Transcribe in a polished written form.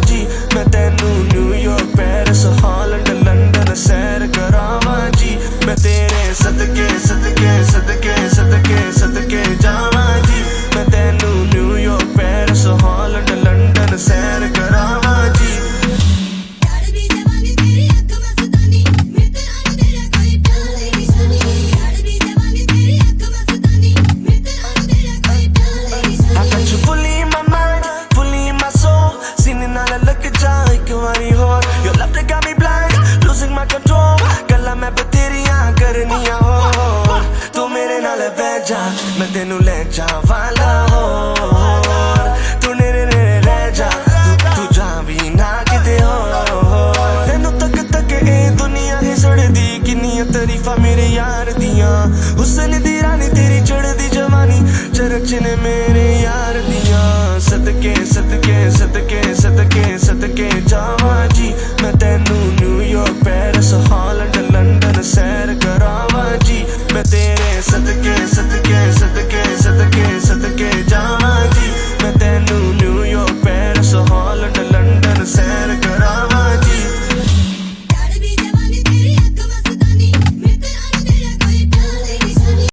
जी मैं तेनू New York Paris Holland London सैर करावां जी मैं तेरे सदके सदके सदके सदके सदके जावां जी मैं तेनू न्यूयॉर्क पेरिस हॉलैंड लंडन सैर करावां जी Your love that got me blind, losing my control. गल्लां मैं बतेरियां करनियां हो तू मेरे नाल बह जा मैं तेनू ले जावां लाहौर तू नेड़े नेड़े रह जा तू जा भी ना किते हो तेनू तक तक ए दुनिया ही सड़दी किन्नियां तारीफां मेरे यार दियां हुस्न दी रानी तेरी चढ़दी जवानी चरच ने मेरे यार दियां सदके सदके सदके सदके सदके जावां जी मैं तेनू न्यूयॉर्क पेरिस हॉलैंड लंडन सैर करावां जी मैं तेरे सदके सदके सदके